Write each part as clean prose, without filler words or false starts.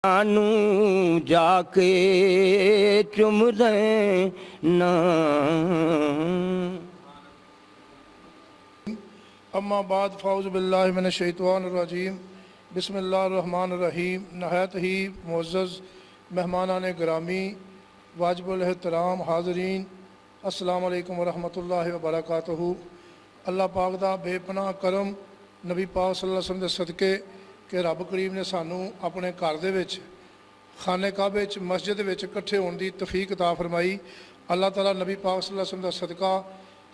ਨੂੰ ਜਾ ਕੇ ਚੁੰਮਦੇ ਨਾ। अम्मा बाद फ़ाउज़ बिल्लाहि मिनश शैतानिर रजीम बिस्मिल्लाहिर रहमानिर रहीम। नहायत ही मुअज़्ज़ज़ मेहमानान गिरामी वाजिबुल एहतराम हाज़रीन, अस्सलामु अलैकुम वरहमतुल्लाहि वबरकातुहू। अल्लाह पाक दा बेपनाह करम नबी पाक सल्लल्लाहु अलैहि वसल्लम दे सदके कि रब करीम ने सानू अपने घर दे विच खाने काबे च मस्जिद विच इकट्ठे होने की तौफीक अता फरमाई। अल्लाह ताला नबी पाक सल्लल्लाहु अलैहि वसल्लम दा सदका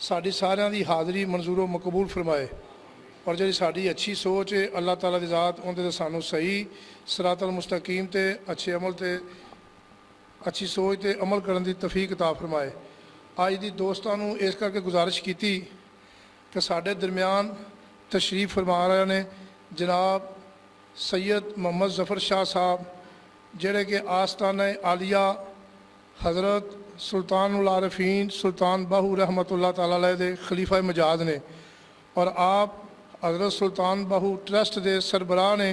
साडी सारियां दी हाज़री मंजूर व मकबूल फरमाए। और जी साड़ी अच्छी सोच है अल्लाह ताला की ज़ात उन्हें सानू सही सिरातल मुस्तकीम ते अच्छे अमल ते अच्छी सोच ते अमल करने की तौफीक अता फरमाए। अज की दोस्तों नू इस करके गुजारिश की कि साढ़े दरम्यान तशरीफ फरमा रहे ने जनाब सैयद मोहम्मद ज़फ़र शाह साहब, जेड़े कि आस्ताना आलिया हज़रत सुल्तानुल आरिफीन सुल्तान बाहू रहमतुल्लाह ताला अलैह दे खलीफा मजाज ने और आप हज़रत सुल्तान बाहू ट्रस्ट के सरबराह ने,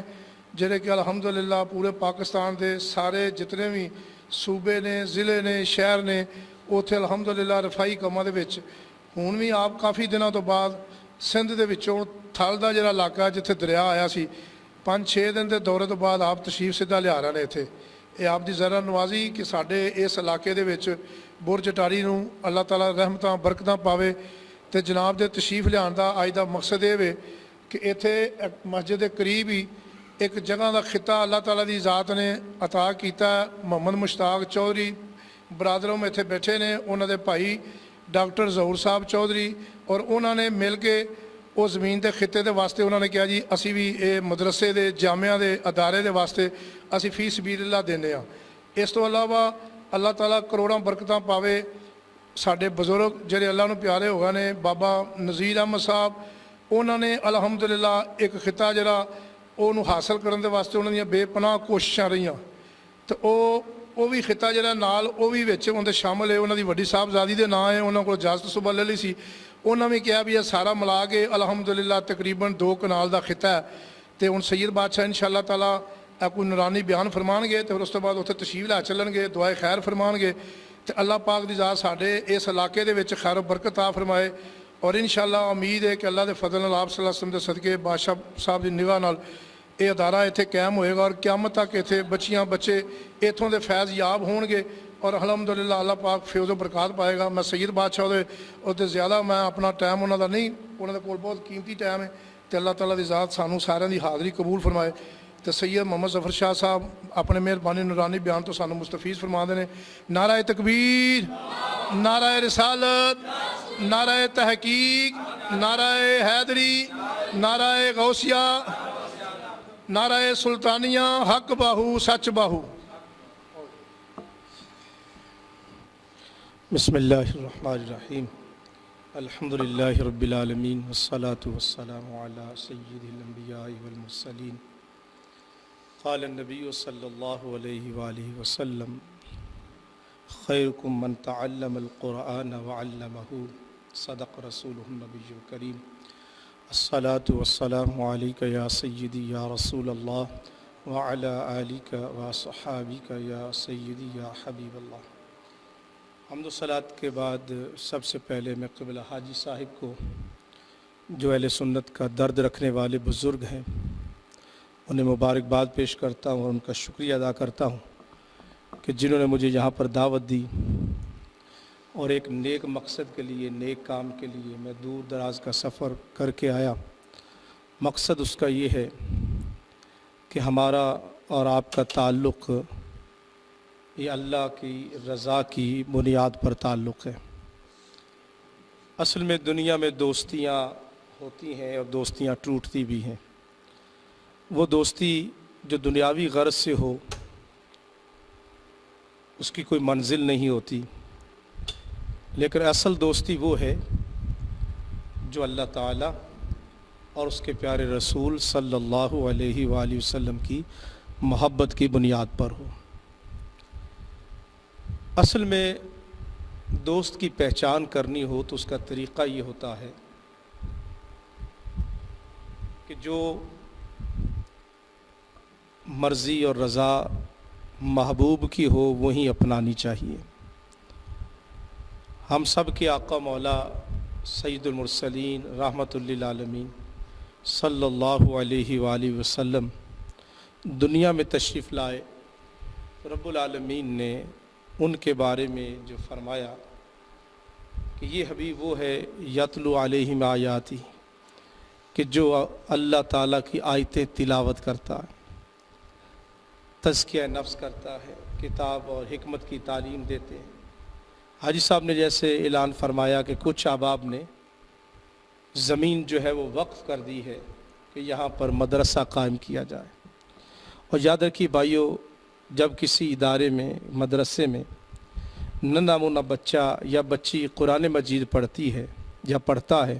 जेड़े कि अलहमदुलिल्लाह पूरे पाकिस्तान के सारे जितने भी सूबे ने ज़िले ने शहर ने उत्थे अलहमदुलिल्लाह रफाई कामां दे विच हुण भी आप काफ़ी दिनों तो बाद सिंध दे विचों थल दा जिहड़ा इलाका जिथे दरिया आया सी 5-6 दिन के दौरे तो बाद आप तशरीफ सीधा लिया रहे हैं। इत्थे ये आपकी ज़रा नवाजी कि साढ़े इस इलाके दे विच बुरज टारी नूं अल्लाह ताला रहमतां बरकतां पावे। तो जनाब के तशरीफ लियाण का अज का मकसद ये वे कि इत्थे मस्जिद के करीब ही एक जगह का खिता अल्लाह ताला की ज़ात ने अता किया। मोहम्मद मुश्ताक चौधरी बरादरों में इत्थे बैठे ने, उन्होंने भाई डॉक्टर ज़हूर साहब चौधरी और उन्होंने मिल के उस ज़मीन के खिते के वास्ते उन्होंने कहा जी असी भी ये मदरसे के जामिया के अदारे के वास्ते असी फी सबीलिल्लाह देने। इस तो अलावा अल्लाह ताला करोड़ों बरकतां पावे। साढ़े बजुर्ग ਜਿਹੜੇ अल्लाह ਨੂੰ प्यारे हो गए ने बाबा नज़ीर अहमद साहब, उन्होंने अलहमदुलिल्लाह एक खिता जरा ਉਹਨੂੰ हासिल करने वास्ते उन्होंने बेपनाह कोशिशां रही। तो वो भी खिता जरा नाल वो भी विच उनके शामिल है। उन्होंने वड्डी साहबजादी के नाम है, उन्होंने को इजाजत सुबह ले ली सी। उन्होंने भी कहा भी यह सारा मिला के अलहमदुलिल्लाह तकरीबन 2 कनाल का खिता है। तो हुण सैयद बादशाह इंशाअल्लाह ताला कोई नूरानी बयान फरमाएंगे तो फिर उस तो बाद उत्थे तशरीफ लै चलणगे, दुआए खैर फरमाएंगे। तो अल्लाह पाक की ज़ात साढ़े इस इलाके दे विच खैर बरकत आ फरमाए। और इंशाअल्लाह उम्मीद है कि अल्लाह के फजल नाल आप सल्लल्लाहु अलैहि वसल्लम के सदके बादशाह साहब की निगाह नाल ये अदारा इत्थे कायम होएगा और क़यामत तक इत्थे बच्चियां बच्चे इत्थों के फैज़ याब होणगे और अलहमदुलिल्लाह अल्लाह पाक फिरोज़ बरकत पाएगा। मैं सैयद बादशाह उत्ते ज़्यादा मैं अपना टाइम उन्होंने नहीं, उन्होंने कोल बहुत कीमती टाइम है। तो अल्लाह ताला की ज़ात सानू सारिਆਂ की हाज़री कबूल फरमाए। तो सैयद मोहम्मद ज़फ़र शाह साहब अपने मेहरबानी नूरानी बयान तो सानू मुस्तफीज़ फरमा देने। नाराए तकबीर, नाराए रिसालत, नाराए तहकीक, नाराए हैदरी, नाराए गौसिया, नाराए सुल्तानिया, हक बाहू सच बाहू। बिस्मिल्लाहिर्रहमानिर्रहीम। अल्हम्दुलिल्लाहि रब्बिल आलमीन वस्सलातु वस्सलामु अला सय्यिदिल अंबियाइ वल मुरसलीन। क़ाल नबिय्यु सल्लल्लाहु अलैहि वआलिहि वसल्लम खैरुकुम मन तअल्लमल क़ुरआन व अल्लमहु सदक़ रसूलुहुन नबिय्युल करीम। अस्सलातु वस्सलामु अलैका या सय्यिदी या रसूलल्लाह व अला आलिका व अस्हाबिका या सय्यिदी या हबीबल्लाह। हम्द सलात के बाद सबसे पहले मैं क़िबला हाजी साहिब को, जो अहले सुन्नत का दर्द रखने वाले बुज़ुर्ग हैं, उन्हें मुबारकबाद पेश करता हूँ और उनका शुक्रिया अदा करता हूँ कि जिन्होंने मुझे यहाँ पर दावत दी और एक नेक मकसद के लिए, नेक काम के लिए मैं दूर दराज का सफ़र करके आया। मकसद उसका ये है कि हमारा और आपका ताल्लुक़ ये अल्लाह की रज़ा की बुनियाद पर ताल्लुक़ है। असल में दुनिया में दोस्तियाँ होती हैं और दोस्तियाँ टूटती भी हैं। वो दोस्ती जो दुनियावी गर्ज से हो उसकी कोई मंजिल नहीं होती, लेकिन असल दोस्ती वो है जो अल्लाह ताला और उसके प्यारे रसूल सल्लल्लाहु अलैहि वसल्लम की मोहब्बत की बुनियाद पर हो। असल में दोस्त की पहचान करनी हो तो उसका तरीक़ा ये होता है कि जो مرضی اور رضا محبوب کی ہو وہیں اپنانی چاہیے۔ ہم سب کے آقا مولا سید المرسلین رحمۃ للعالمین صلی اللہ علیہ وآلہ وسلم دنیا میں تشریف لائے، رب العالمین نے ان کے بارے میں جو فرمایا کہ یہ حبیب وہ ہے یتلو علیہم آیاتی، کہ جو اللہ تعالیٰ کی آیتیں تلاوت کرتا ہے، تزکیہ نفس کرتا ہے، کتاب اور حکمت کی تعلیم دیتے ہیں۔ حاجی صاحب نے جیسے اعلان فرمایا کہ کچھ احباب نے زمین جو ہے وہ وقف کر دی ہے کہ یہاں پر مدرسہ قائم کیا جائے، اور یاد رکھیے بھائیو، جب کسی ادارے میں مدرسے میں نہ نمونہ بچہ یا بچی قرآن مجید پڑھتی ہے یا پڑھتا ہے،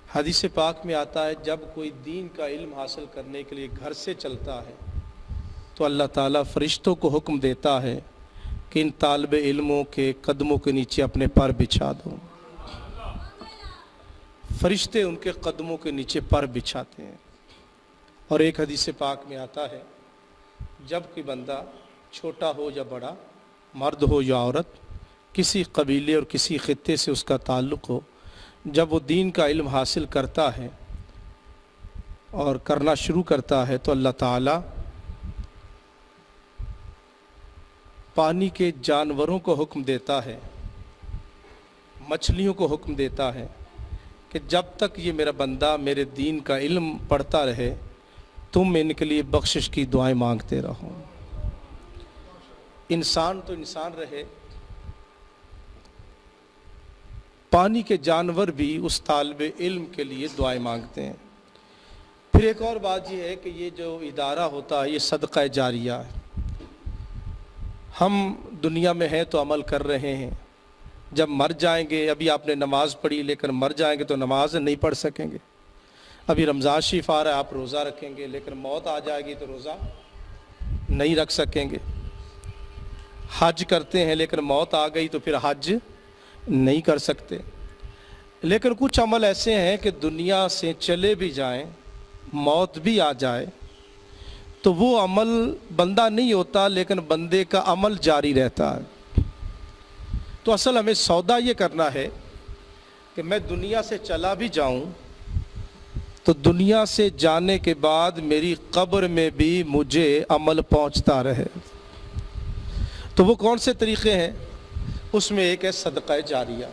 حدیث پاک میں آتا ہے جب کوئی دین کا علم حاصل کرنے کے لیے گھر سے چلتا ہے تو اللہ تعالیٰ فرشتوں کو حکم دیتا ہے کہ ان طالب علموں کے قدموں کے نیچے اپنے پر بچھا دو۔ فرشتے ان کے قدموں کے نیچے پر بچھاتے ہیں۔ اور ایک حدیث پاک میں آتا ہے جب کوئی بندہ چھوٹا ہو یا بڑا، مرد ہو یا عورت، کسی قبیلے اور کسی خطے سے اس کا تعلق ہو، جب وہ دین کا علم حاصل کرتا ہے اور کرنا شروع کرتا ہے تو اللہ تعالیٰ پانی کے جانوروں کو حکم دیتا ہے، مچھلیوں کو حکم دیتا ہے کہ جب تک یہ میرا بندہ میرے دین کا علم پڑھتا رہے تم ان کے لیے بخشش کی دعائیں مانگتے رہو۔ انسان تو انسان رہے، پانی کے جانور بھی اس طالب علم کے لیے دعائیں مانگتے ہیں۔ پھر ایک اور بات یہ ہے کہ یہ جو ادارہ ہوتا ہے یہ صدقہ جاریہ ہے۔ ہم دنیا میں ہیں تو عمل کر رہے ہیں، جب مر جائیں گے، ابھی آپ نے نماز پڑھی لیکن مر جائیں گے تو نماز نہیں پڑھ سکیں گے۔ ابھی رمضان شریف آ رہا ہے، آپ روزہ رکھیں گے لیکن موت آ جائے گی تو روزہ نہیں رکھ سکیں گے۔ حج کرتے ہیں لیکن موت آ گئی تو پھر حج نہیں کر سکتے۔ لیکن کچھ عمل ایسے ہیں کہ دنیا سے چلے بھی جائیں، موت بھی آ جائے تو وہ عمل بندہ نہیں ہوتا لیکن بندے کا عمل جاری رہتا ہے۔ تو اصل ہمیں سودا یہ کرنا ہے کہ میں دنیا سے چلا بھی جاؤں تو دنیا سے جانے کے بعد میری قبر میں بھی مجھے عمل پہنچتا رہے۔ تو وہ کون سے طریقے ہیں؟ اس میں ایک ہے صدقہ جاریہ۔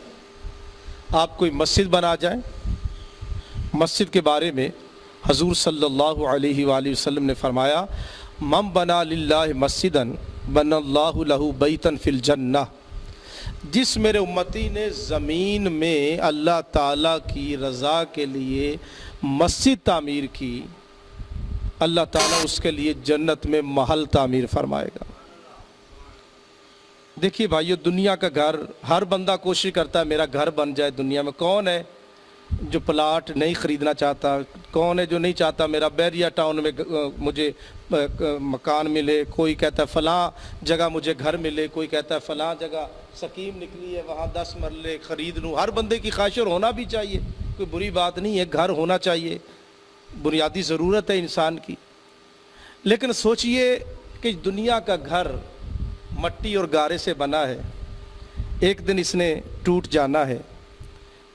آپ کوئی مسجد بنا جائیں، مسجد کے بارے میں حضور صلی اللہ علیہ وآلہ وسلم نے فرمایا من بنا للہ مسجدا بنا اللہ لہ بیتا فی الجنہ، جس میرے امتی نے زمین میں اللہ تعالیٰ کی رضا کے لیے مسجد تعمیر کی، اللہ تعالیٰ اس کے لیے جنت میں محل تعمیر فرمائے گا۔ دیکھیے بھائیو، دنیا کا گھر ہر بندہ کوشش کرتا ہے میرا گھر بن جائے دنیا میں۔ کون ہے جو پلاٹ نہیں خریدنا چاہتا؟ کون ہے جو نہیں چاہتا میرا بیریا ٹاؤن میں مجھے مکان ملے؟ کوئی کہتا ہے فلاں جگہ مجھے گھر ملے، کوئی کہتا ہے فلاں جگہ سکیم نکلی ہے وہاں 10 مرلے خرید لوں۔ ہر بندے کی خواہش اور ہونا بھی چاہیے، کوئی بری بات نہیں ہے، گھر ہونا چاہیے، بنیادی ضرورت ہے انسان کی۔ لیکن سوچئے کہ دنیا کا گھر مٹی اور گارے سے بنا ہے، ایک دن اس نے ٹوٹ جانا ہے،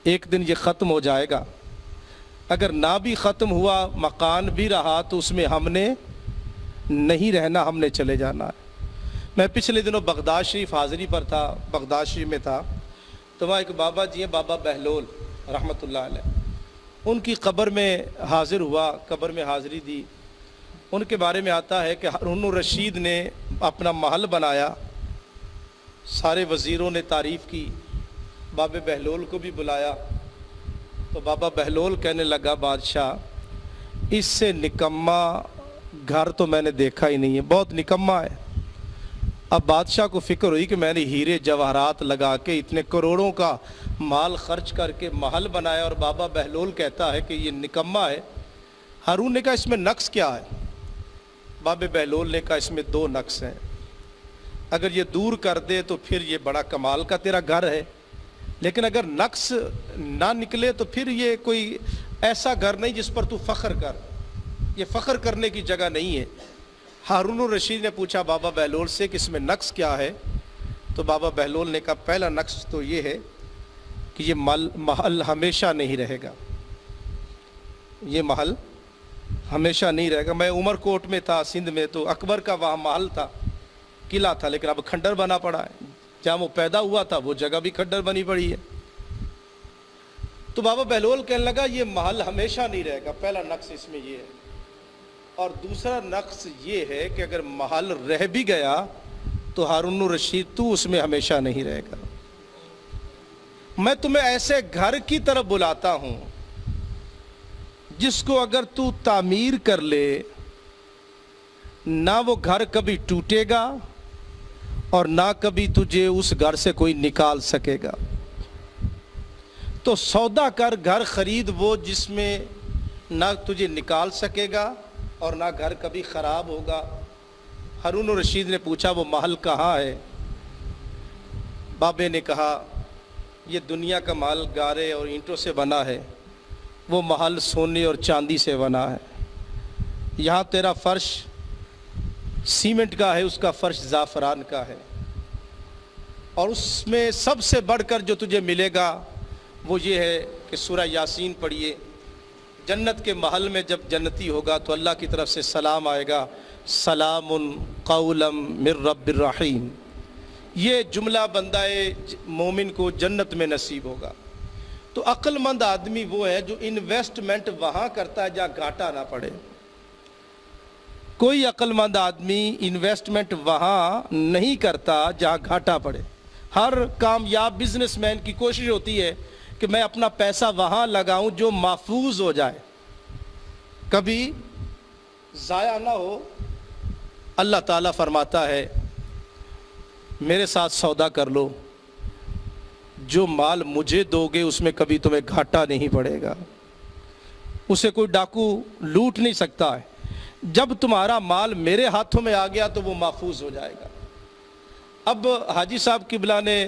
ایک دن یہ ختم ہو جائے گا۔ اگر نہ بھی ختم ہوا، مکان بھی رہا، تو اس میں ہم نے نہیں رہنا، ہم نے چلے جانا ہے۔ میں پچھلے دنوں بغداد شریف حاضری پر تھا، بغداد شریف میں تھا، تو وہاں ایک بابا جی ہیں، بابا بہلول رحمۃ اللہ علیہ، ان کی قبر میں حاضر ہوا، قبر میں حاضری دی۔ ان کے بارے میں آتا ہے کہ ہارون الرشید نے اپنا محل بنایا، سارے وزیروں نے تعریف کی، بابا بہلول کو بھی بلایا، تو بابا بہلول کہنے لگا بادشاہ اس سے نکما گھر تو میں نے دیکھا ہی نہیں ہے، بہت نکما ہے۔ اب بادشاہ کو فکر ہوئی کہ میں نے ہیرے جواہرات لگا کے اتنے کروڑوں کا مال خرچ کر کے محل بنایا اور بابا بہلول کہتا ہے کہ یہ نکما ہے۔ ہارون نے کہا اس میں نقص کیا ہے؟ بابا بہلول نے کہا اس میں 2 نقص ہیں، اگر یہ دور کر دے تو پھر یہ بڑا کمال کا تیرا گھر ہے، لیکن اگر نقص نہ نکلے تو پھر یہ کوئی ایسا گھر نہیں جس پر تو فخر کر، یہ فخر کرنے کی جگہ نہیں ہے۔ ہارون الرشید نے پوچھا بابا بہلول سے کہ اس میں نقص کیا ہے؟ تو بابا بہلول نے کہا پہلا نقص تو یہ ہے کہ یہ محل ہمیشہ نہیں رہے گا، یہ محل ہمیشہ نہیں رہے گا۔ میں عمر کوٹ میں تھا سندھ میں، تو اکبر کا وہاں محل تھا، قلعہ تھا، لیکن اب کھنڈر بنا پڑا ہے۔ جہاں وہ پیدا ہوا تھا وہ جگہ بھی کھنڈر بنی پڑی ہے۔ تو بابا بہلول کہنے لگا یہ محل ہمیشہ نہیں رہے گا، پہلا نقص اس میں یہ ہے۔ اور دوسرا نقص یہ ہے کہ اگر محل رہ بھی گیا تو ہارون الرشید تو اس میں ہمیشہ نہیں رہے گا۔ میں تمہیں ایسے گھر کی طرف بلاتا ہوں جس کو اگر تو تعمیر کر لے نہ وہ گھر کبھی ٹوٹے گا اور نہ کبھی تجھے اس گھر سے کوئی نکال سکے گا۔ تو سودا کر، گھر خرید وہ جس میں نہ تجھے نکال سکے گا اور نہ گھر کبھی خراب ہوگا۔ ہارون الرشید نے پوچھا وہ محل کہاں ہے؟ بابے نے کہا یہ دنیا کا محل گارے اور اینٹوں سے بنا ہے، وہ محل سونے اور چاندی سے بنا ہے۔ یہاں تیرا فرش سیمنٹ کا ہے، اس کا فرش زعفران کا ہے، اور اس میں سب سے بڑھ کر جو تجھے ملے گا وہ یہ ہے کہ سورہ یاسین پڑھیے۔ جنت کے محل میں جب جنتی ہوگا تو اللہ کی طرف سے سلام آئے گا، سلام قولا من رب الرحیم۔ یہ جملہ بندہ مومن کو جنت میں نصیب ہوگا۔ تو عقل مند آدمی وہ ہے جو انویسٹمنٹ وہاں کرتا ہے جہاں گھاٹا نہ پڑے۔ کوئی عقل مند آدمی انویسٹمنٹ وہاں نہیں کرتا جہاں گھاٹا پڑے۔ ہر کامیاب بزنس مین کی کوشش ہوتی ہے کہ میں اپنا پیسہ وہاں لگاؤں جو محفوظ ہو جائے، کبھی ضائع نہ ہو۔ اللہ تعالیٰ فرماتا ہے میرے ساتھ سودا کر لو، جو مال مجھے دو گے اس میں کبھی تمہیں گھاٹا نہیں پڑے گا، اسے کوئی ڈاکو لوٹ نہیں سکتا ہے۔ جب تمہارا مال میرے ہاتھوں میں آ گیا تو وہ محفوظ ہو جائے گا۔ اب حاجی صاحب قبلہ نے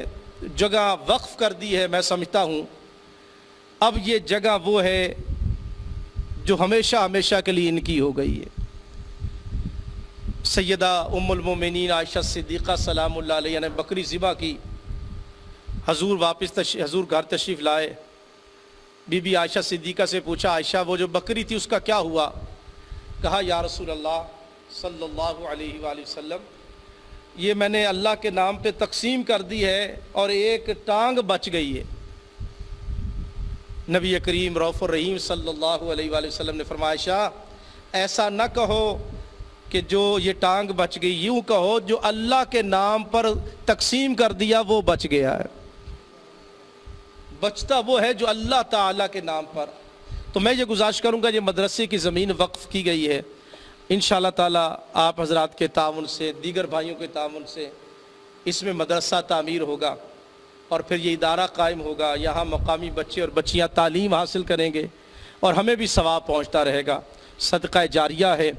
جگہ وقف کر دی ہے، میں سمجھتا ہوں اب یہ جگہ وہ ہے جو ہمیشہ ہمیشہ کے لیے ان کی ہو گئی ہے۔ سیدہ ام المومنین عائشہ صدیقہ سلام اللہ علیہ نے بکری ذبح کی، حضور حضور گھر تشریف لائے۔ بی بی عائشہ صدیقہ سے پوچھا عائشہ وہ جو بکری تھی اس کا کیا ہوا؟ کہا یا رسول اللہ صلی اللہ علیہ وآلہ وسلم یہ میں نے اللہ کے نام پہ تقسیم کر دی ہے اور ایک ٹانگ بچ گئی ہے۔ نبی کریم رؤوف الرحیم صلی اللہ علیہ وآلہ وسلم نے فرمایا عائشہ ایسا نہ کہو کہ جو یہ ٹانگ بچ گئی، یوں کہو جو اللہ کے نام پر تقسیم کر دیا وہ بچ گیا ہے۔ بچتا وہ ہے جو اللہ تعالیٰ کے نام پر۔ تو میں یہ گزارش کروں گا، یہ مدرسے کی زمین وقف کی گئی ہے، انشاءاللہ تعالیٰ آپ حضرات کے تعاون سے، دیگر بھائیوں کے تعاون سے اس میں مدرسہ تعمیر ہوگا اور پھر یہ ادارہ قائم ہوگا۔ یہاں مقامی بچے اور بچیاں تعلیم حاصل کریں گے اور ہمیں بھی ثواب پہنچتا رہے گا، صدقہ جاریہ ہے۔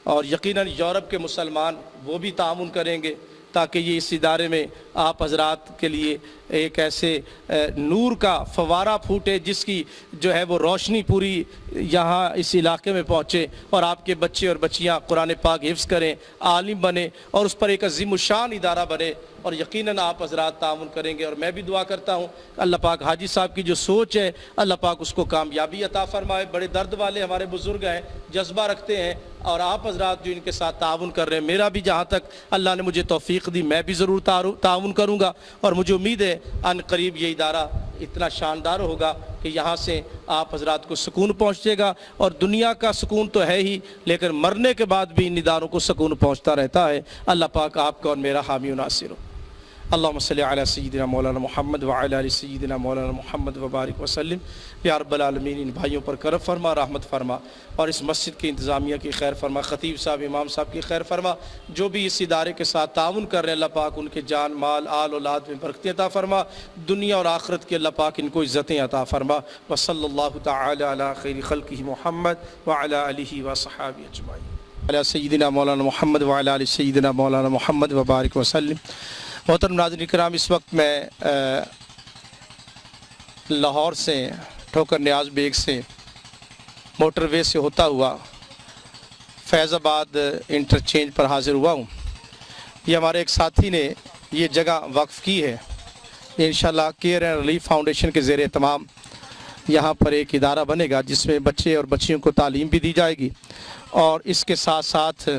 اور یقیناً یورپ کے مسلمان وہ بھی تعاون کریں گے تاکہ یہ اس ادارے میں آپ حضرات کے لیے ایک ایسے نور کا فوارہ پھوٹے جس کی جو ہے وہ روشنی پوری یہاں اس علاقے میں پہنچے اور آپ کے بچے اور بچیاں قرآن پاک حفظ کریں، عالم بنے اور اس پر ایک عظیم الشان ادارہ بنے، اور یقیناً آپ حضرات تعاون کریں گے۔ اور میں بھی دعا کرتا ہوں اللہ پاک حاجی صاحب کی جو سوچ ہے اللہ پاک اس کو کامیابی عطا فرمائے۔ بڑے درد والے ہمارے بزرگ ہیں، جذبہ رکھتے ہیں، اور آپ حضرات جو ان کے ساتھ تعاون کر رہے ہیں، میرا بھی جہاں تک اللہ نے مجھے توفیق دی میں بھی ضرور تعاون کروں گا، اور مجھے امید ہے ان قریب یہ ادارہ اتنا شاندار ہوگا کہ یہاں سے آپ حضرات کو سکون پہنچے گا، اور دنیا کا سکون تو ہے ہی لیکن مرنے کے بعد بھی ان اداروں کو سکون پہنچتا رہتا ہے۔ اللہ پاک آپ کا اور میرا حامی و ناصر ہو۔ اللہم صلی علی سیدنا مولانا محمد وعلی آل سیدنا مولانا محمد وبارک وسلم۔ یا رب العالمین ان بھائیوں پر کرم فرما، رحمت فرما، اور اس مسجد کی انتظامیہ کی خیر فرما، خطیب صاحب امام صاحب کی خیر فرما، جو بھی اس ادارے کے ساتھ تعاون کر رہے ہیں اللہ پاک ان کے جان مال آل اولاد میں برکت عطا فرما، دنیا اور آخرت کے اللہ پاک ان کو عزتیں عطا فرما۔ وصلی اللہ تعالی علی خیر خلقہ محمد وعلی آلہ وصحبہ اجمعین۔ علی سیدنا مولانا محمد وعلی آل سیدنا مولانا محمد وبارک وسلم۔ محترم ناظرین کرام، اس وقت میں لاہور سے ٹھوکر نیاز بیگ سے موٹر وے سے ہوتا ہوا फैज़ आबाद इंटरचेंज पर हाज़िर हुआ हूँ। ये हमारे एक साथी ने ये जगह वक्फ़ की है। इंशाल्लाह केयर एंड रिलीफ फाउंडेशन के ज़ेर तमाम यहाँ पर एक इदारा बनेगा जिसमें बच्चे और बच्चियों को तालीम भी दी जाएगी, और इसके साथ साथ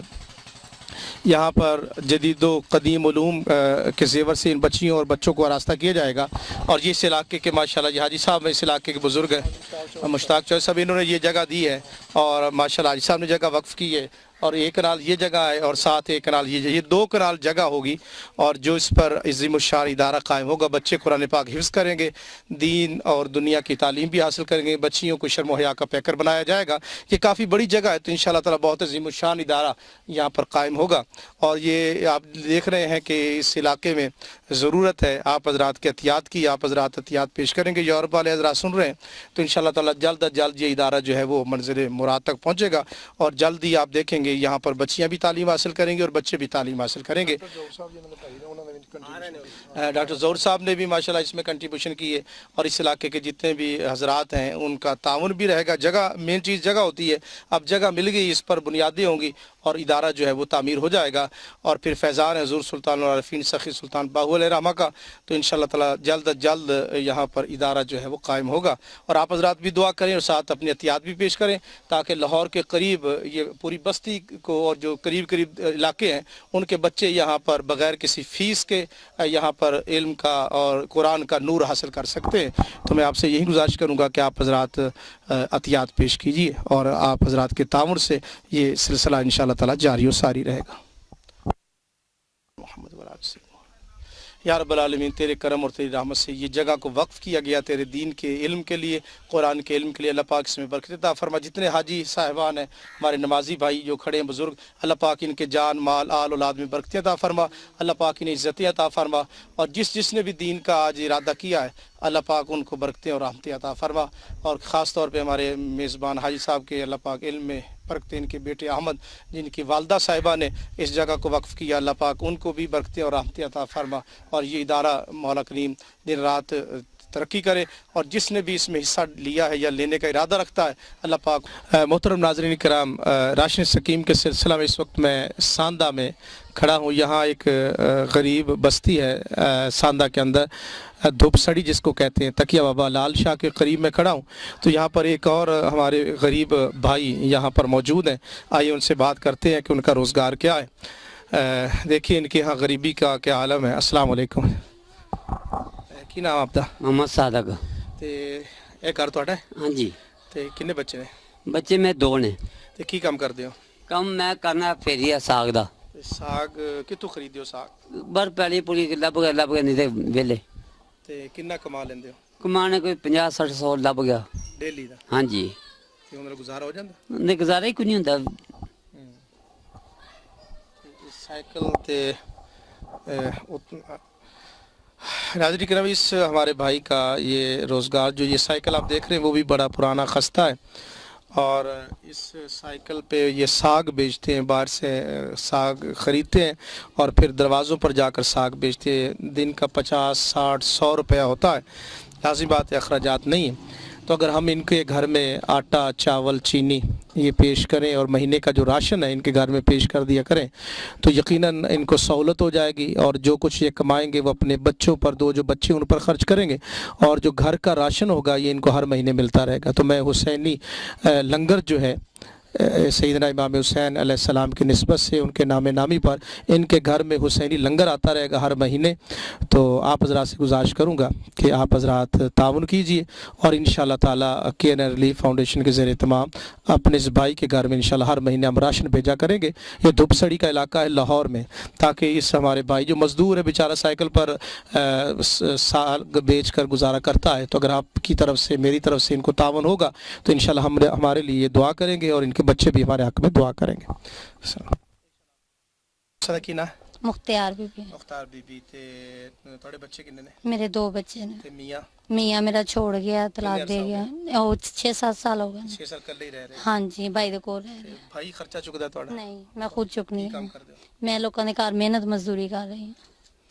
यहाँ पर जदीदो कदीम उलूम के ज़ेवर से इन बच्चियों और बच्चों को आरास्ता किया जाएगा। और ये इस इलाके के माशाल्लाह जी हाजी साहब इस इलाके के बुज़ुर्ग हैं, मुश्ताक चौधरी साहब, इन्होंने ये जगह दी है और माशाल्लाह हाजी साहब ने जगह वक्फ़ की है। और एक कनाल ये जगह है और साथ एक कनाल ये 2 कनाल जगह होगी। और जो इस पर इज़्ज़िमुश्शान इदारा कायम होगा, बच्चे कुरान पाक हिफ्ज़ करेंगे, दीन और दुनिया की तालीम भी हासिल करेंगे, बच्चियों को शर्म हया का पैकर बनाया जाएगा। ये काफ़ी बड़ी जगह है, तो इंशाअल्लाह ताला बहुत इज़्ज़िमुश्शान इदारा यहाँ पर कायम होगा। और ये आप देख रहे हैं कि इस इलाके में ज़रूरत है आप हज़रात के एहतियात की, आप हज़रात एहतियात पेश करेंगे। यूरोप वाले हज़रात सुन रहे हैं, तो इंशाअल्लाह ताला जल्द अज जल्द ये इदारा जो है वो मंज़िल मुराद तक पहुँचेगा और जल्द ही आप देखेंगे यहाँ पर बच्चियाँ भी तालीम हासिल करेंगे और बच्चे भी तालीम हासिल करेंगे। डॉक्टर ज़ौहर साहब ने भी माशाल्लाह इसमें कंट्रीब्यूशन की है, और इस इलाके के जितने भी हजरात हैं उनका ताउन भी रहेगा। जगह मेन चीज़ जगह होती है, अब जगह मिल गई, इस पर बुनियादें होंगी और इदारा जो है वो तामीर हो जाएगा। और फिर फैज़ान हज़ूर सुल्तान आरफीन सखी सुल्तान बाहू अलैहिर्रहमा का, तो इंशाअल्लाह ताला जल्द अज जल्द यहाँ पर इदारा जो है वो कायम होगा। और आप हजरात भी दुआ करें और साथ अपनी एहतियात भी पेश करें, ताकि लाहौर के करीब ये पूरी बस्ती को और जो करीब करीब इलाके हैं उनके बच्चे यहाँ पर बग़ैर किसी फ़ीस के यहाँ पर इल्म का और कुरान का नूर हासिल कर सकते हैं। तो मैं आपसे यही गुजारिश करूँगा कि आप हजरात अतियात पेश कीजिए और आप हजरात के ताउन से ये सिलसिला इंशाअल्लाह ताला जारी व सारी रहेगा। या रब्बल आलमीन, तेरे करम और तेरी रहमत से ये जगह को वक्फ़ किया गया तेरे दीन के इल्म के लिए, कुरान के इल्म के लिए। अल्लाह पाक इसमें बरकत अता फरमा। जितने हाजी साहिबान हैं, हमारे नमाजी भाई जो खड़े हैं बुज़ुर्ग, अल्लाह पाक इनके जान माल आल औलाद में बरकत अता फरमा। अल्लाह पाक इन्हें इज़्ज़तें अता फरमा। और जिसने भी दीन का आज इरादा किया है, अल्लाह पाक उनको बरकतें और रहमतें अता फरमा। और ख़ास तौर पे हमारे मेज़बान हाजी साहब के अल्लाह पाक इल्म में बरकतें, इनके बेटे अहमद जिनकी वालदा साहिबा ने इस जगह को वक्फ़ किया, अल्लाह पाक उनको भी बरकतें और रहमतें अता फरमा। और ये इदारा मौला करीम दिन रात तरक्की करे, और जिसने भी इसमें हिस्सा लिया है या लेने का इरादा रखता है, अल्लाह पाक। मोहतरम नाज़रीन किराम, राशन स्कीम के सिलसिला में इस वक्त मैं सांदा में खड़ा हूँ। यहाँ एक गरीब बस्ती है सांदा के अंदर, धुपसड़ी जिसको कहते हैं, तकिया बाबा लाल शाह के करीब में खड़ा हूँ। तो यहाँ पर एक और हमारे गरीब भाई यहाँ पर मौजूद हैं, आइए उनसे बात करते हैं कि उनका रोज़गार क्या है। देखिए इनके यहाँ गरीबी का क्या आलम है। अस्सलाम वालेकुम। की नाम आपका? मोहम्मद सादक। ते ਇਹ ਘਰ ਤੁਹਾਡਾ ਹੈ? ਹਾਂਜੀ। ਤੇ ਕਿੰਨੇ ਬੱਚੇ ਨੇ? ਬੱਚੇ ਮੇਰੇ 2 ਨੇ। ਤੇ ਕੀ ਕੰਮ ਕਰਦੇ ਹੋ? ਕੰਮ ਮੈਂ ਕਰਨਾ ਫੇਰੀ ਆ ਸਾਗ ਦਾ। ਤੇ ਸਾਗ ਕਿੱਥੋਂ ਖਰੀਦਦੇ ਹੋ ਸਾਗ? ਬਰ ਪੈਲੀ ਪੂਰੀ ਲੱਭ ਗਿਆ ਨਹੀਂ ਤੇ ਵੇਲੇ। ਤੇ ਕਿੰਨਾ ਕਮਾ ਲੈਂਦੇ ਹੋ? ਕਮਾਣੇ ਕੋਈ 50-60 100 ਲੱਭ ਗਿਆ ਡੇਲੀ ਦਾ? ਹਾਂਜੀ। ਤੇ ਉਹਨਾਂ ਦਾ ਗੁਜ਼ਾਰਾ ਹੋ ਜਾਂਦਾ? ਨਹੀਂ ਗੁਜ਼ਾਰਾ ਹੀ ਕੋਈ ਨਹੀਂ ਹੁੰਦਾ। साइकिल ते नाज़रीन करम, इस हमारे भाई का ये रोज़गार जो ये साइकिल आप देख रहे हैं वो भी बड़ा पुराना खस्ता है, और इस साइकिल पे ये साग बेचते हैं, बाहर से साग ख़रीदते हैं और फिर दरवाज़ों पर जाकर साग बेचते हैं। दिन का 50-60-100 रुपया होता है। लाज़िम बात है, अखराजात नहीं है। तो अगर हम इनके घर में आटा चावल चीनी ये पेश करें और महीने का जो राशन है इनके घर में पेश कर दिया करें, तो यकीनन इनको सहूलत हो जाएगी। और जो कुछ ये कमाएंगे वो अपने बच्चों पर, 2 जो बच्चे उन पर ख़र्च करेंगे, और जो घर का राशन होगा ये इनको हर महीने मिलता रहेगा। तो मैं हुसैनी लंगर जो है सैयदना इमाम हुसैन अलैहिस्सलाम की निस्बत से उनके नाम नामी पर इनके घर में हुसैनी लंगर आता रहेगा हर महीने। तो आप हज़रात से गुजारिश करूँगा कि आप हज़रात ताउन कीजिए और इंशाअल्लाह ताला केयर एंड रिलीफ फाउंडेशन के ज़रिए तमाम अपने इस भाई के घर में इंशाअल्लाह हर महीने हम राशन भेजा करेंगे। ये धुपसड़ी का इलाका है लाहौर में, ताकि इस हमारे भाई जो मज़दूर है बेचारा साइकिल पर साग बेच कर गुजारा करता है, तो अगर आपकी तरफ से मेरी तरफ से इनको ताउन होगा तो इंशाअल्लाह हम हमारे लिए दुआ करेंगे और इनके बच्चे भी हमारे हक में दुआ करेंगे। सदकीना मुख्तियार बीबी। मुख्तार बीबी ते थोड़े बच्चे कितने ने? मेरे 2 बच्चे ने। ते मियां? मियां मेरा छोड़ गया, तलाक दे गया। ਉਹ 6-7 साल हो गए। 6 साल ਕੱਲੇ ਹੀ ਰਹਿ ਰਹੇ? हाँ जी, भाई ਦੇ ਕੋਲ ਰਹਿ ਰਹੇ। ਭਾਈ ਖਰਚਾ ਚੁੱਕਦਾ ਤੁਹਾਡਾ? नहीं, मैं खुद चुकनी ਕੰਮ हूँ। ਕਰਦੇ ਹੋ? मैं लोगों के घर मेहनत मजदूरी कर रही हूँ।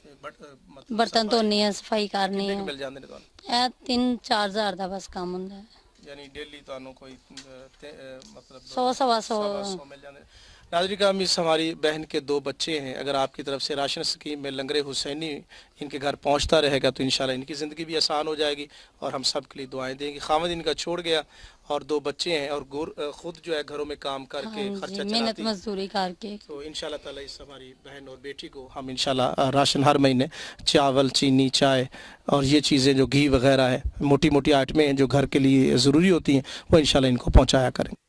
ਤੇ ਮਤਲਬ बर्तन धोनी है, सफाई करनी है। ਮਿਲ ਜਾਂਦੇ ਨੇ ਤੁਹਾਨੂੰ? ਇਹ 3-4 ਹਜ਼ਾਰ ਦਾ ਬਸ ਕੰਮ ਹੁੰਦਾ ਹੈ। ਯਾਨੀ ਡੇਲੀ ਤੁਹਾਨੂੰ ਕੋਈ ਮਤਲਬ 100-125 ਮਿਲ ਜਾਂਦੇ। नाज़रीन करम, इस हमारी बहन के 2 बच्चे हैं। अगर आपकी तरफ से राशन स्कीम में लंगर हुसैनी इनके घर पहुंचता रहेगा तो इंशाल्लाह इनकी ज़िंदगी भी आसान हो जाएगी और हम सब के लिए दुआएं देंगे। खामद इनका छोड़ गया और 2 बच्चे हैं और खुद जो है घरों में काम करके खर्चा मेहनत चलाती है। मजदूरी करके तो इंशाल्लाह ताला इस हमारी बहन और बेटी को हम इंशाल्लाह राशन हर महीने चावल, चीनी, चाय और ये चीज़ें जो घी वगैरह है, मोटी मोटी आइटमें हैं जो घर के लिए ज़रूरी होती हैं, वो इंशाल्लाह इनको पहुँचाया करेंगे।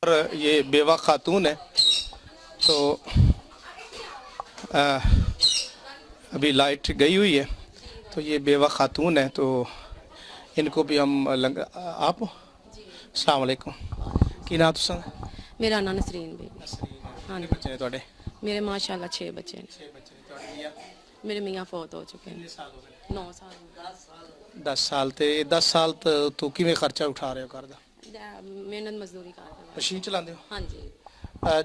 और ये बेवा खातून है तो अभी लाइट गई हुई है, तो ये बेवा खातून है, तो इनको भी हम आप अस्सलाम वालेकुम की नाम तुसा मेरा नाम नसरीन बेबी। हाँ जी, बच्चे ने ਤੁਹਾਡੇ मेरे माशाल्लाह 6 बच्चे हैं। 6 बच्चे ने ਤੁਹਾਡੇ मियां मेरे मियाँ फौत हो चुके हैं। कितने साल हो गए? 9 साल 10 साल ਤੇ 10 ਸਾਲ ਤੋਂ ਕਿਵੇਂ ਖਰਚਾ ਉਠਾ ਰਹੇ ਹੋ ਘਰ ਦਾ? मेहनत मजदूरी कर रहे हैं। मशीन चलाते हो? हाँ जी।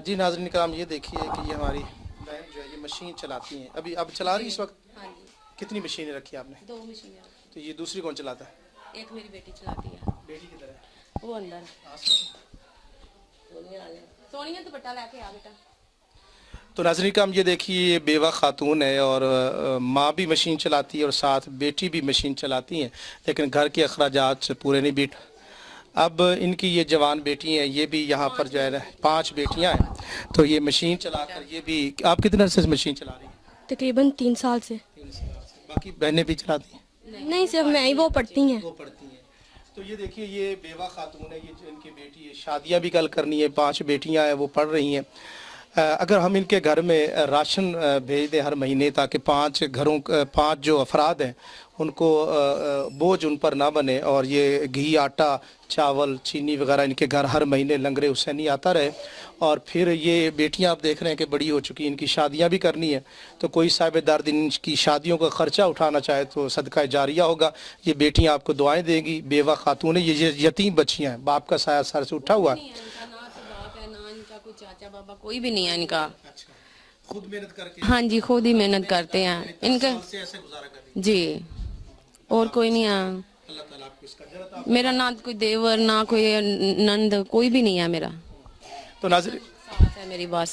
जी नाज़रीन कराम, ये देखिए कि ये हमारी बहन जो है ये मशीन चलाती हैं। अभी अब चला रही है इस वक्त? हाँ जी, कितनी मशीनें रखी आपने? 2 मशीनें। तो ये दूसरी कौन चलाता है? एक मेरी बेटी चलाती है। बेटी की तरह वो अंदर सोनिया दुपट्टा लेके आ बेटा। तो नाज़रीन कराम, ये देखिए ये बेवा खातून है और माँ भी मशीन चलाती है और साथ बेटी भी मशीन चलाती हैं, लेकिन घर के अखराजात से पूरे नहीं बीट। अब इनकी ये जवान बेटी हैं, ये भी यहाँ पर जो है ना 5 बेटियाँ हैं, तो ये मशीन चलाकर ये भी। आप कितने अरसे से मशीन चला रही हैं? तकरीबन 3 साल से। 3 साल से। बाकी बहनें भी चलाती हैं? नहीं, सिर्फ मैं ही, वो पढ़ती हैं। वो पढ़ती हैं। तो ये देखिए ये बेवा खातून है, ये जो इनकी बेटी है, शादियाँ भी कल करनी है, 5 बेटियाँ हैं वो पढ़ रही हैं। अगर हम इनके घर में राशन भेज दें हर महीने, ताकि 5 जो अफराद हैं उनको बोझ उन पर ना बने और ये घी, आटा, चावल, चीनी वगैरह इनके घर हर महीने लंगर हुसैनी आता रहे। और फिर ये बेटियां आप देख रहे हैं कि बड़ी हो चुकी, इनकी शादियां भी करनी है, तो कोई साहिब दर्द इनकी शादियों का ख़र्चा उठाना चाहे तो सदका जारिया होगा। ये बेटियां आपको दुआएं देंगी। बेवा खातून है, ये यतीम बच्चियां हैं, बाप का साया सर से उठा हुआ है। ना इनका कोई चाचा बाबा कोई भी नहीं है इनका। खुद मेहनत करके? हाँ जी, खुद ही मेहनत करते हैं इनका ऐसे गुजारा कर जी, और कोई नहीं है। अल्लाह ताला आपको इसका जरा मेरा ना कोई देवर ना कोई नंद, कोई भी नहीं है मेरा। तो नाज़रीन सास है मेरी बस।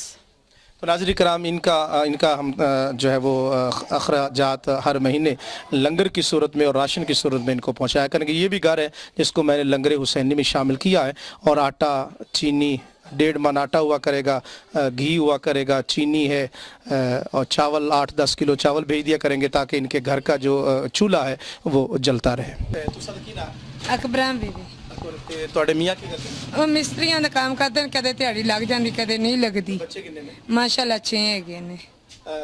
तो नाज़रीन कराम, इनका हम जो है वो अखराजात हर महीने लंगर की सूरत में और राशन की सूरत में इनको पहुंचाया करेंगे। ये भी घर है जिसको मैंने लंगर हुसैनी में शामिल किया है, और आटा, चीनी 1.5 मन आटा हुआ करेगा, घी हुआ करेगा, चीनी है और चावल 8-10 किलो चावल भेज दिया करेंगे ताकि इनके घर का जो चूल्हा है वो जलता रहे। ਅਕਬਰਾਂ ਬੀਬੀ ਤੁਹਾਡੇ ਮੀਆਂ ਕੀ ਕਰਦੇ? ਉਹ ਮਿਸਤਰੀਆਂ ਦਾ ਕੰਮ ਕਰਦੇ ਨੇ, ਕਦੇ ਦਿਹਾੜੀ ਲੱਗ ਜਾਂਦੀ ਕਦੇ ਨਹੀਂ ਲੱਗਦੀ। बच्चे कितने में? ਮਾਸ਼ਾਅੱਲਾ 6 ਹੈਗੇ ਨੇ।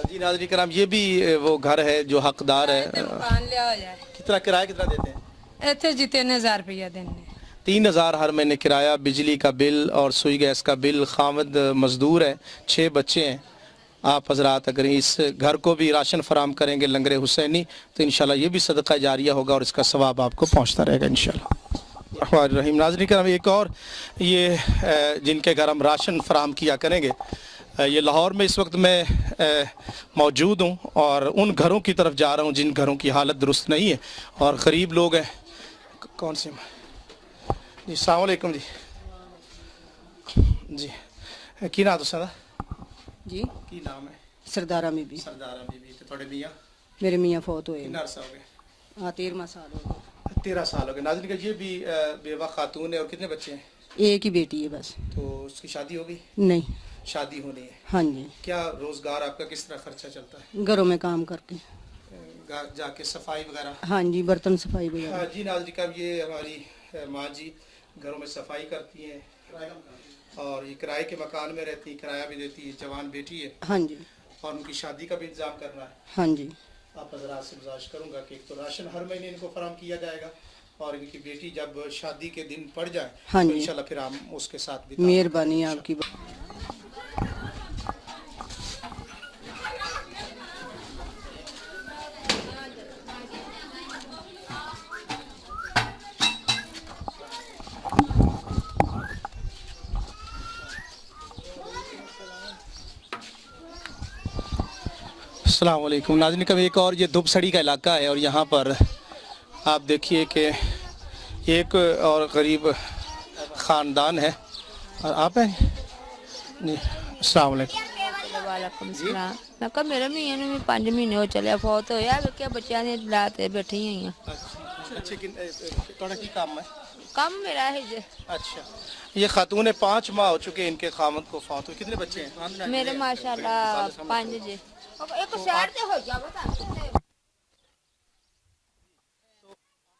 जी नाज़रीन कराम, ये भी वो घर है जो हकदार है। ਤੇ ਮਕਾਨ ਲਿਆ ਹੋਇਆ ਹੈ कितना किराया कितना देते हैं? ਇੱਥੇ ਜੀ 3000 रुपया देने। 3000 हर महीने किराया, बिजली का बिल और सुई गैस का बिल। खामद मजदूर है, 6 बच्चे हैं। आप हजरात अगर इस घर को भी राशन फराम करेंगे लंगर हुसैनी तो इंशाल्लाह ये भी सदका जारिया होगा और इसका सवाब आपको पहुंचता रहेगा इंशाल्लाह। रहीम नाज़रीन कराम, एक और ये जिनके घर हम राशन फराम किया करेंगे, ये लाहौर में इस वक्त मैं मौजूद हूँ और उन घरों की तरफ जा रहा हूँ जिन घरों की हालत दुरुस्त नहीं है और गरीब लोग हैं। कौन से जी? अस्सलाम वालेकुम जी। जी की नाम तुसा जी की नाम है? सरदारा बीबी। सरदारा बीबी। ते थोड़े मियां? मेरे मियाँ फौत हुए। कितना अरसा हो गया? हाँ 13वां साल हो गया। 13 साल हो गए। नाज़रीन का ये भी बेवा खातून है और कितने बच्चे हैं? एक ही बेटी है बस। तो उसकी शादी हो गई? नहीं, शादी होनी है। हाँ जी। क्या रोजगार आपका किस तरह खर्चा चलता है? घरों में काम करके। जाके सफाई वगैरह? हाँ जी, बर्तन सफाई वगैरह। जी नाज़रीन का ये हमारी माँ जी घरों में सफाई करती हैं और ये किराए के मकान में रहती है, किराया भी देती है, जवान बेटी है। हाँ जी। और उनकी शादी का भी इंतजाम करना है। हाँ जी। आप हजरात से गुजारिश करूँगा कि एक तो राशन हर महीने इनको फराम किया जाएगा और इनकी बेटी जब शादी के दिन पड़ जाए हाँ तो जी, इंशाल्लाह फिर हम उसके साथ भी। मेहरबानी आपकी। अस्सलाम वालेकुम नाज़रीन, कभी एक और ये धूपसड़ी का इलाका है और यहाँ पर आप देखिए कि एक और गरीब ख़ानदान है और आप हैं जी। अस्सलाम वालेकुम। ਵਾਲੇਕੁਮ ਸਲਾਮ। ਮੈਂ ਕਿਹਾ ਮੇਰੇ ਮਹੀਨੇ ਨੂੰ ਵੀ 5 ਮਹੀਨੇ ਹੋ ਚੱਲਿਆ ਫੌਤ ਹੋਇਆ ਵੇਖਿਆ ਬੱਚਿਆਂ ਦੇ ਲਾ ਤੇ ਬੈਠੀ ਹੋਈ ਆ। अच्छे थोड़ा की काम है। ਕੰਮ ਮੇਰਾ ਹੈ ਜੇ अच्छा, ये खातून 5 माह हो चुके हैं इनके खामद को फौत हुए। कितने बच्चे हैं? ਮੇਰੇ ਮਾਸ਼ਾਅੱਲਾ 5 ਜੇ ਇੱਕ ਸਾਈਡ ਤੇ ਹੋ ਜਾਵੇ ਤਾਂ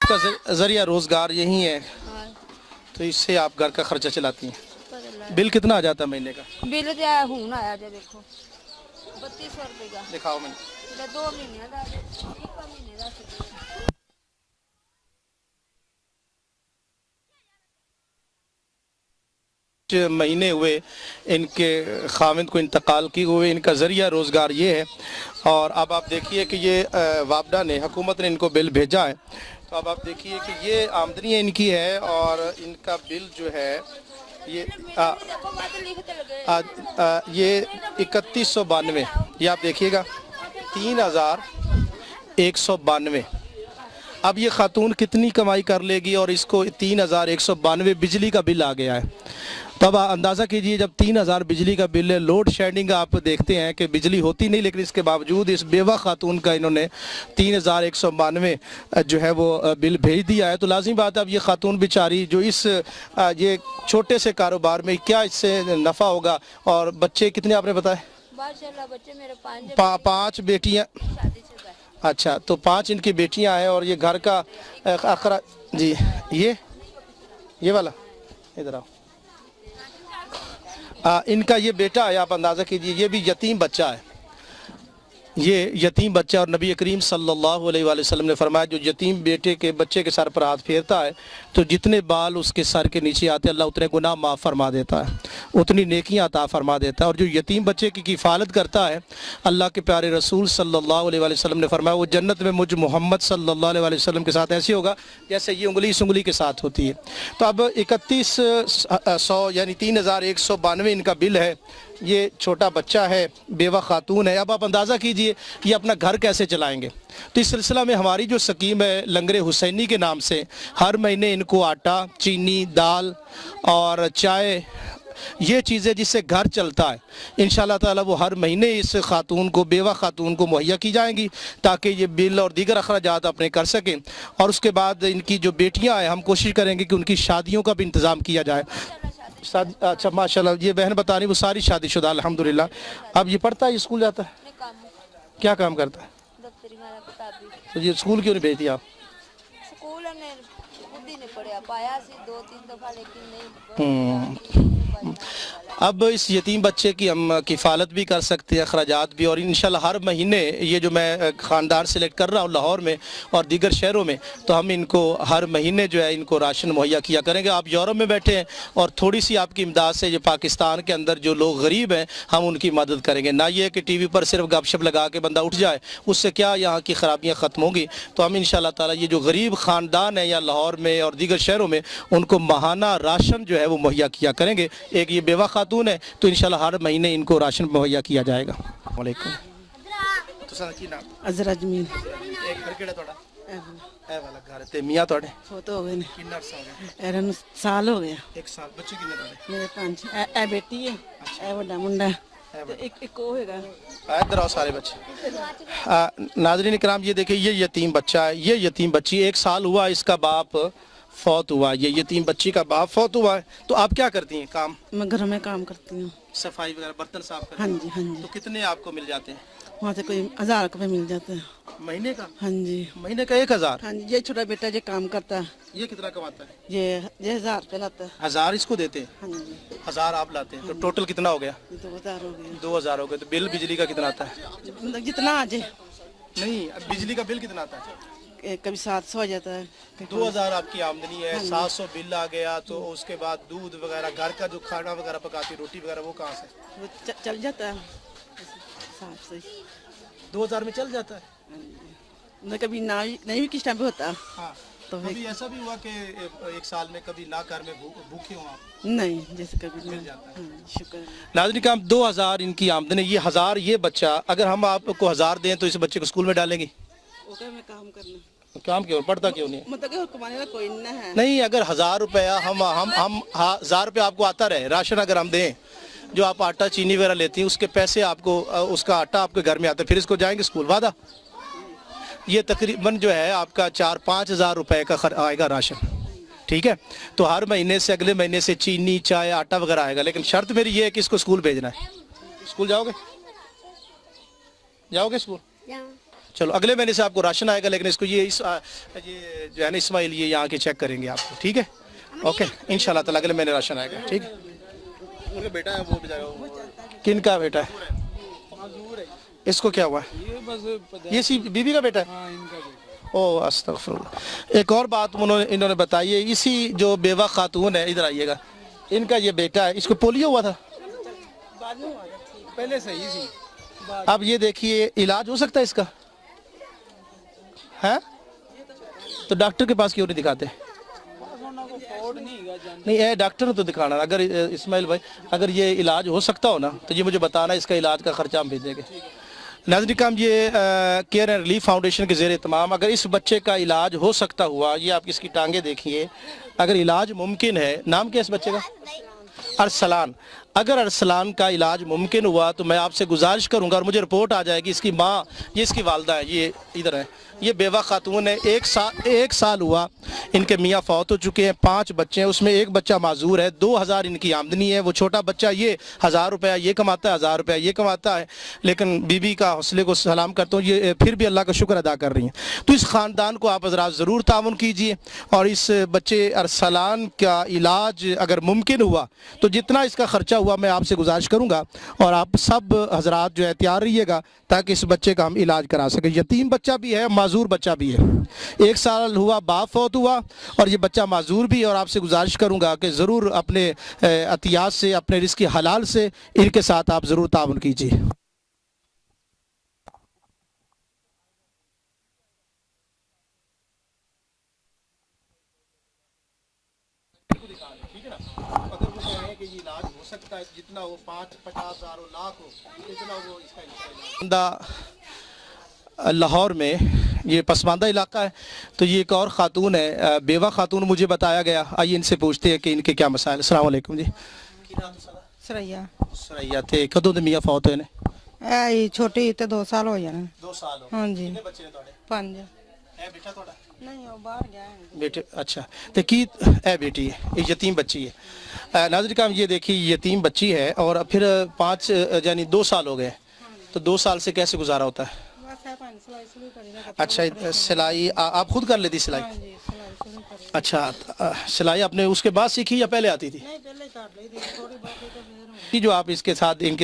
का जरिया रोजगार यही है, तो इससे आप घर का खर्चा चलाती हैं। बिल कितना आ जाता है महीने का? ਬਿੱਲ ਤੇ ਆਇਆ ਹੁਣ ਆਇਆ ਜੇ ਦੇਖੋ 3200 ਰੁਪਏ ਦਾ। दिखाओ मैंने। ਇਹਦਾ 2 ਮਹੀਨਿਆਂ ਦਾ ਇੱਕ ਮਹੀਨੇ ਦਾ ਸੀ। महीने हुए इनके खामिद को इंतकाल की हुए, इनका ज़रिया रोज़गार ये है। और अब आप देखिए कि ये वापडा ने, हुकूमत ने इनको बिल भेजा है, तो अब आप देखिए कि ये आमदनी इनकी है और इनका बिल जो है ये ये 3192, ये आप देखिएगा 3192। अब ये खातून कितनी कमाई कर लेगी और इसको 3192 बिजली का बिल आ गया है। तब अंदाज़ा कीजिए जब 3000 बिजली का बिल है, लोड शेडिंग आप देखते हैं कि बिजली होती नहीं, लेकिन इसके बावजूद इस बेवा खातून का इन्होंने 3192 जो है वो बिल भेज दिया है। तो लाज़मी बात है अब ये खातून बेचारी जो इस ये छोटे से कारोबार में क्या इससे नफ़ा होगा। और बच्चे कितने आपने बताए? माशाअल्लाह बच्चे मेरे 5 बेटियाँ। अच्छा, तो 5 इनकी बेटियां हैं और ये घर का अखरा जी। ये वाला इधर आओ। इनका ये बेटा है, आप अंदाज़ा कीजिए ये भी यतीम बच्चा है, ये यतीम बच्चा। और नबी करीम सल्लल्लाहु अलैहि वसल्लम ने फरमाया जो यतीम बेटे के बच्चे के सर पर हाथ फेरता है तो जितने बाल उसके सर के नीचे आते अल्लाह उतने गुनाह माफ़ फरमा देता है, उतनी नेकियां अता फरमा देता है। और जो यतीम बच्चे की किफ़ालत करता है, अल्लाह के प्यारे रसूल सल्लल्लाहु अलैहि वसल्लम ने फरमाया वो जन्नत में मुझ मोहम्मद सल्लल्लाहु अलैहि वसल्लम के साथ ऐसे होगा जैसे ये उंगली इस उंगली के साथ होती है। तो अब 3100 यानी 3192 इनका बिल है। ये छोटा बच्चा है, बेवा खातून है। अब आप अंदाज़ा कीजिए ये अपना घर कैसे चलाएंगे। तो इस सिलसिला में हमारी जो स्कीम है लंगरे हुसैनी के नाम से, हर महीने इनको आटा, चीनी, दाल और चाय, ये चीज़ें जिससे घर चलता है, इंशाअल्लाह ताला वो हर महीने इस खातून को, बेवा खातून को मुहैया की जाएंगी ताकि ये बिल और दीगर अखराजात अपने कर सकें। और उसके बाद इनकी जो बेटियां हैं हम कोशिश करेंगे कि उनकी शादियों का भी इंतज़ाम किया जाए। अच्छा माशाल्लाह, ये बहन बता रही वो सारी शादीशुदा अल्हम्दुलिल्लाह। अब ये पढ़ता है, स्कूल जाता है, क्या काम करता है? तो ये स्कूल क्यों नहीं भेजती आप? स्कूल ने खुद ही नहीं पढ़ा पाया सी 2-3 दफा लेकिन नहीं। अब इस यतीम बच्चे की हम किफ़ालत भी कर सकते हैं, अखराजात भी। और इंशाल्लाह हर महीने ये जो मैं ख़ानदान सेलेक्ट कर रहा हूँ लाहौर में और दीगर शहरों में, तो हम इनको हर महीने जो है इनको राशन मुहैया किया करेंगे। आप यूरोप में बैठे हैं और थोड़ी सी आपकी इमदाद से जो पाकिस्तान के अंदर जो लोग गरीब हैं हम उनकी मदद करेंगे। ना ये कि टी वी पर सिर्फ गपशप लगा के बंदा उठ जाए, उससे क्या यहाँ की ख़राबियाँ ख़त्म होंगी। तो हम इंशाल्लाह ताला ये जो गरीब ख़ानदान है या लाहौर में और दीगर शहरों में उनको माहाना राशन जो है वो मुहैया किया करेंगे। एक ये बेवा खातून है तो इंशाल्लाह हर महीने इनको राशन मुहैया किया जाएगा। वालेकुम। तो सर की नाम अजरा जमीन एक घर केड़ा तोड़ा ए वाला घर ते मियां तोड़े फोतो हो गए ने कितना अर्सा हो गया? एरन साल हो गया। 1 साल। बच्चे कितने तोड़े? मेरे 5 ए बेटी है, ए बड़ा मुंडा ते एक ओ हैगा। इधर आओ सारे बच्चे। नाज़रीन इकराम ये देखिए ये यतीम बच्चा है, ये यतीम बच्ची 1 साल हुआ इसका बाप फौत हुआ, ये यतीम बच्ची का बाप फौत हुआ है। तो आप क्या करती हैं काम? मैं घर में काम करती हूँ, सफाई वगैरह, बर्तन साफ करती हाँ हैं? जी हाँ जी। तो कितने आपको मिल जाते हैं वहाँ से कोई 1000 रुपये मिल जाते हैं महीने का? हाँ जी महीने का 1000। हाँ जी। ये छोटा बेटा जो काम करता है ये कितना कमाता है? ये 1000 रुपये लाता है। 1000 इसको देते हैं? हाँ जी। 1000 आप लाते हैं, तो टोटल कितना हो गया? ये 2000 हो गया। 2000 हो गए। तो बिल बिजली का कितना आता है? मतलब जितना आ जाए। नहीं, अब बिजली का बिल कितना आता है? कभी 700 आ जाता है। 2000 आपकी आमदनी है, 700 बिल आ गया, तो उसके बाद दूध वगैरह, घर का जो खाना वगैरह पकाती, रोटी वगैरह, वो कहाँ से? वो चल जाता है साफ से। 2000 में चल जाता है? न कभी ना नहीं भी किस टाइम पे होता। हाँ। तो कभी ऐसा भी हुआ कि एक साल में कभी ना घर में भूखे हो आप? नहीं, जैसे कभी नहीं। शुक्र है। नाज़रीन काम 2000 इनकी आमदनी, ये 1000 ये बच्चा, अगर हम आपको 1000 दें तो इस बच्चे को स्कूल में डालेंगे? ओके, मैं काम करना, काम क्यों, पढ़ता क्यों नहीं? मतलब कि कमाने वाला कोई ना है। नहीं, अगर 1000 रुपया हम 1000 रुपया आपको आता रहे, राशन अगर हम दें, जो आप आटा चीनी वगैरह लेती हैं उसके पैसे आपको, उसका आटा आपके घर में आता है, फिर इसको जाएंगे स्कूल, वादा? ये तकरीबन जो है आपका 4-5 हज़ार रुपये का आएगा राशन, ठीक है? तो हर महीने से अगले महीने से चीनी चाय आटा वगैरह आएगा, लेकिन शर्त मेरी ये है कि इसको स्कूल भेजना है। स्कूल जाओगे? जाओगे स्कूल? चलो, अगले महीने से आपको राशन आएगा, लेकिन इसको ये जो है ना इस्माइल, ये यहाँ के चेक करेंगे आपको, ठीक है? ओके, इंशाल्लाह ताला अगले महीने राशन आएगा, ठीक है? उनका बेटा है, वो बेचारा, किन का बेटा है? इसको क्या हुआ है? ये सी बीबी का बेटा है? ओ अस्तगफुरुल्लाह। एक और बात इन्होंने बताई है, इसी जो बेवा खातून है, इधर आइएगा, इनका ये बेटा है, इसको पोलियो हुआ था पहले सही थी। अब ये देखिए, इलाज हो सकता है इसका, है? तो डॉक्टर के पास क्यों नहीं दिखाते? नहीं, ये डॉक्टर तो दिखाना। अगर इस्माइल भाई, अगर ये इलाज हो सकता हो ना तो ये मुझे बताना, इसका इलाज का खर्चा हम भेजेंगे। नाज़रीन काम, ये केयर एंड रिलीफ फाउंडेशन के ज़ेर तमाम, अगर इस बच्चे का इलाज हो सकता हुआ, ये आप इसकी टांगे देखिए, अगर इलाज मुमकिन है, नाम क्या है इस बच्चे का? अरसलान। अगर अरसलान का इलाज मुमकिन हुआ तो मैं आपसे गुजारिश करूंगा, और मुझे रिपोर्ट आ जाएगी, इसकी माँ, ये इसकी वालदा है, ये इधर है, ये बेवा खातून है, एक साल हुआ इनके मियाँ फौत हो चुके हैं, 5 बच्चे हैं, उसमें एक बच्चा माजूर है, 2000 इनकी आमदनी है, वो छोटा बच्चा ये 1000 रुपया ये कमाता है, 1000 रुपया ये कमाता है, लेकिन बीबी का हौसले को सलाम करता हूँ, ये फिर भी अल्लाह का शुक्र अदा कर रही हैं। तो इस ख़ानदान को आप हज़रात ज़रूर ताउन कीजिए, और इस बच्चे अरसलान का इलाज अगर मुमकिन हुआ तो जितना इसका ख़र्चा हुआ मैं आपसे गुजारिश करूँगा, और आप सब हज़रात जो है तैयार रहिएगा ताकि इस बच्चे का हम इलाज करा सकें। यतीम बच्चा भी है, माजूर बच्चा भी है, 1 साल हुआ बाप फौत हुआ, और ये बच्चा माजूर भी है, और आपसे गुजारिश करूँगा कि ज़रूर अपने अतियात से, अपने रिज़्क़ हलाल से इनके साथ आप ज़रूर ताउन कीजिए। सकता है जितना वो 5-50 हज़ार लाख हो, इतना वो इसका लाहौर में ये पसमानदा इलाका है। तो ये एक और ख़ातून है, बेवा ख़ातून मुझे बताया गया, आइए इनसे पूछते हैं कि इनके क्या मसाइल। अस्सलाम वालेकुम जी। सरैया सरैया थे, कदों दे मियाँ फौत होए ने? ऐ छोटी ते 2 साल हो जाने। 2 साल हो। हाँ जी। कितने बच्चे ने ਤੁਹਾਡੇ? 5। ए बेटा ਤੁਹਾਡਾ? नहीं, वो बाहर गया है। बेटे, अच्छा, तो की ए बेटी है, ये यतीम बच्ची है। नाज़रीन काम, ये देखिए यतीम बच्ची है, और फिर 5 यानी 2 साल हो गए, तो 2 साल से कैसे गुजारा होता है? अच्छा, सिलाई आप खुद कर लेती सिलाई? अच्छा, सिलाई आपने उसके बाद सीखी या पहले आती थी? ये जो आप इनके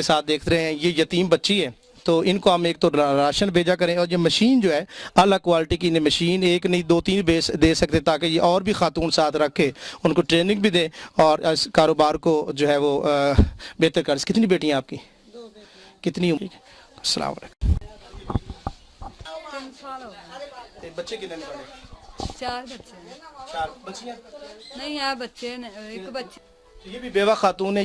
साथ देख रहे हैं, ये यतीम बच्ची है, तो इनको हम एक तो राशन भेजा करें, और ये मशीन जो है अला क्वालिटी की मशीन, एक नहीं 2-3 दे सकते, ताकि ये और भी खातून साथ रखे, उनको ट्रेनिंग भी दें और इस कारोबार को जो है वो बेहतर कर। कितनी बेटियां आपकी? 2 बेटियां। कितनी उम्र? अस्सलाम वालेकुम। बच्चे कितने निकले? 4 बच्चे हैं। 4 बच्चियां? नहीं, यहाँ बच्चे एक बच्चे। ये भी बेवा खातून है।